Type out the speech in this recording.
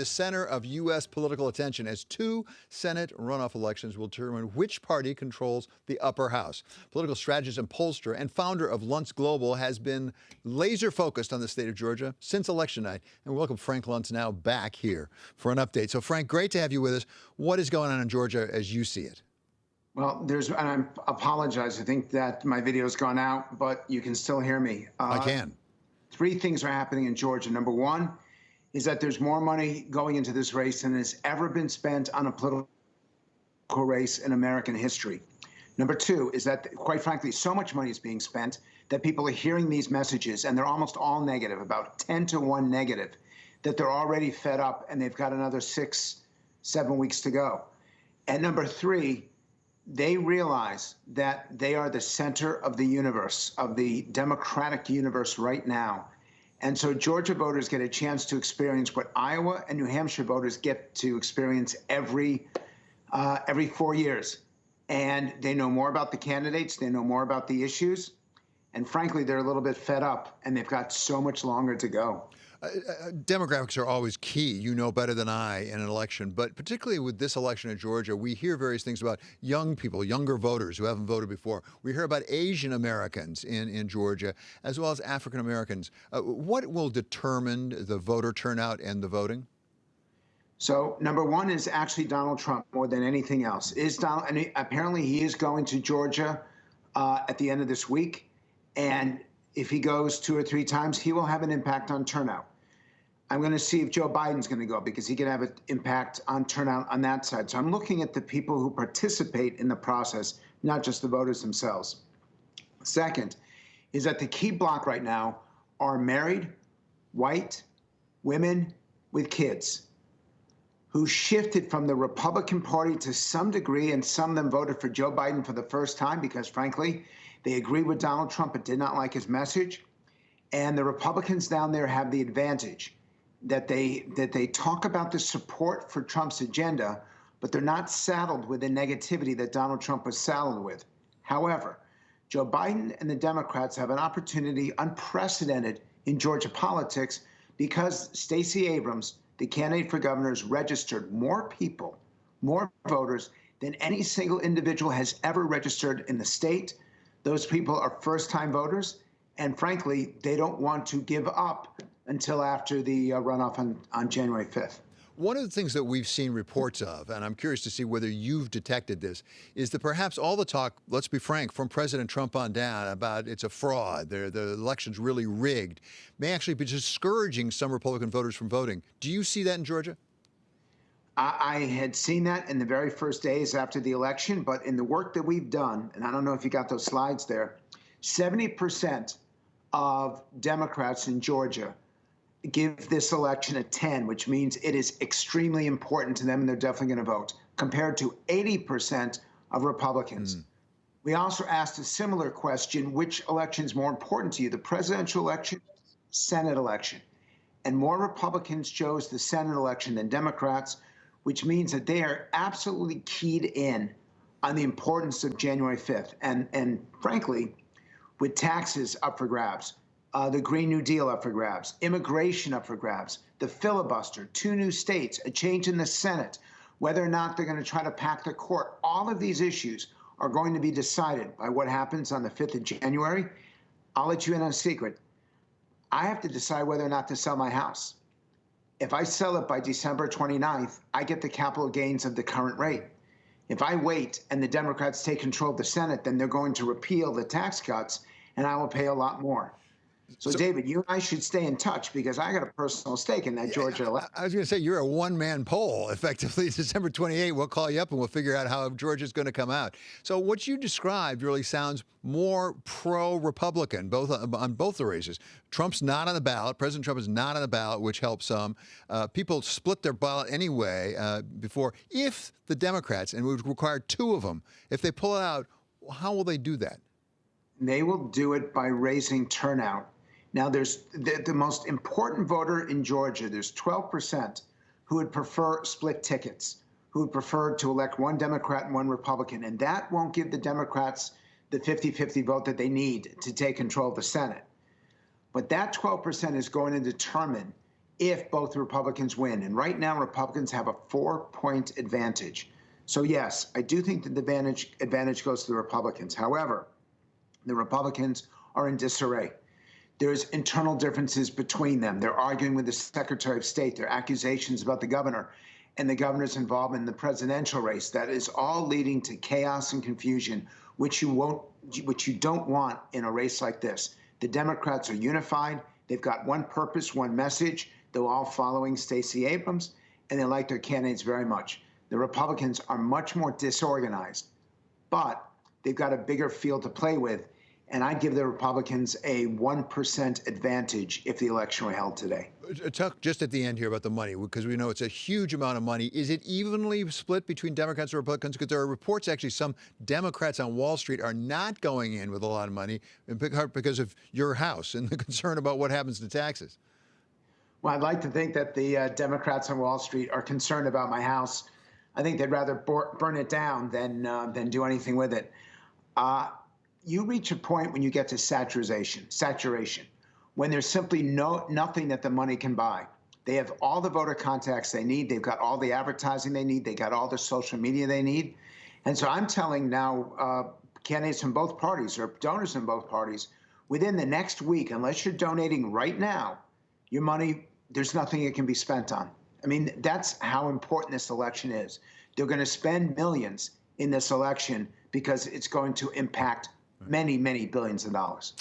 The center of U.S. political attention as two Senate runoff elections will determine which party controls the upper house. Political strategist and pollster and founder of Luntz Global has been laser focused on the state of Georgia since election night. And we welcome Frank Luntz now back here for an update. So, Frank, great to have you with us. What is going on in Georgia as you see it? Well, and I apologize. I think that my video's gone out, but you can still hear me. I can. Three things are happening in Georgia. Number one is that there's more money going into this race than has ever been spent on a political race in American history. Number two is that, quite frankly, so much money is being spent that people are hearing these messages, and they're almost all negative, about 10 to 1 negative, that they're already fed up and they've got another 6-7 weeks to go. And number three, they realize that they are the center of the universe, of the democratic universe right now. And so Georgia voters get a chance to experience what Iowa and New Hampshire voters get to experience every 4 years. And they know more about the candidates, they know more about the issues, and frankly, they're a little bit fed up, and they've got so much longer to go. Demographics are always key. You know better than I in an election, but particularly with this election in Georgia, we hear various things about young people, younger voters who haven't voted before. We hear about Asian Americans in Georgia, as well as African Americans. What will determine the voter turnout and the voting? So number one is actually Donald Trump more than anything else. And apparently he is going to Georgia at the end of this week, and if he goes 2 or 3 times, he will have an impact on turnout. I'm going to see if Joe Biden's going to go, because he can have an impact on turnout on that side. So I'm looking at the people who participate in the process, not just the voters themselves. Second is that the key block right now are married, white, women with kids who shifted from the Republican Party to some degree, and some of them voted for Joe Biden for the first time because, frankly, they agreed with Donald Trump but did not like his message. And the Republicans down there have the advantage that they talk about the support for Trump's agenda, but they're not saddled with the negativity that Donald Trump was saddled with. However, Joe Biden and the Democrats have an opportunity unprecedented in Georgia politics, because Stacey Abrams, the candidate for governor, has registered more people, more voters than any single individual has ever registered in the state. Those people are first-time voters, and frankly, they don't want to give up until after the runoff on January 5th. One of the things that we've seen reports of, and I'm curious to see whether you've detected this, is that perhaps all the talk, let's be frank, from President Trump on down about it's a fraud, the election's really rigged, may actually be discouraging some Republican voters from voting. Do you see that in Georgia? I had seen that in the very first days after the election, but in the work that we've done, and I don't know if you got those slides there, 70% of Democrats in Georgia give this election a 10, which means it is extremely important to them and they're definitely going to vote, compared to 80% of Republicans. We also asked a similar question: which election is more important to you, the presidential election, Senate election? And more Republicans chose the Senate election than Democrats, which means that they are absolutely keyed in on the importance of January 5th. And frankly, with taxes up for grabs, the Green New Deal up for grabs, immigration up for grabs, the filibuster, 2 new states, a change in the Senate, whether or not they're going to try to pack the court, all of these issues are going to be decided by what happens on the 5th of January. I'll let you in on a secret. I have to decide whether or not to sell my house. If I sell it by December 29th, I get the capital gains of the current rate. If I wait and the Democrats take control of the Senate, then they're going to repeal the tax cuts, and I will pay a lot more. So, David, you and I should stay in touch, because I got a personal stake in that Georgia election. I was going to say, you're a one-man poll, effectively. December 28th, we'll call you up and we'll figure out how Georgia's going to come out. So what you described really sounds more pro-Republican, on both the races. Trump's not on the ballot. President Trump is not on the ballot, which helps some. People split their ballot anyway before. If the Democrats, and it would require 2 of them, if they pull it out, how will they do that? They will do it by raising turnout. Now, there's the most important voter in Georgia. There's 12% who would prefer split tickets, who would prefer to elect one Democrat and one Republican. And that won't give the Democrats the 50-50 vote that they need to take control of the Senate. But that 12% is going to determine if both Republicans win. And right now, Republicans have a 4-point advantage. So yes, I do think that the advantage goes to the Republicans. However, the Republicans are in disarray. There's internal differences between them. They're arguing with the Secretary of State. There are accusations about the governor and the governor's involvement in the presidential race. That is all leading to chaos and confusion, which you don't want in a race like this. The Democrats are unified. They've got one purpose, one message. They're all following Stacey Abrams, and they like their candidates very much. The Republicans are much more disorganized, but they've got a bigger field to play with. And I'd give the Republicans a 1% advantage if the election were held today. Talk just at the end here about the money, because we know it's a huge amount of money. Is it evenly split between Democrats and Republicans? Because there are reports, actually, some Democrats on Wall Street are not going in with a lot of money, in big part because of your house and the concern about what happens to taxes. Well, I'd like to think that the Democrats on Wall Street are concerned about my house. I think they'd rather burn it down than do anything with it. You reach a point when you get to saturation, when there's simply nothing that the money can buy. They have all the voter contacts they need. They've got all the advertising they need. They got all the social media they need. And so I'm telling now candidates from both parties or donors in both parties, within the next week, unless you're donating right now, your money, there's nothing it can be spent on. I mean, that's how important this election is. They're going to spend millions in this election because it's going to impact many, many billions of dollars.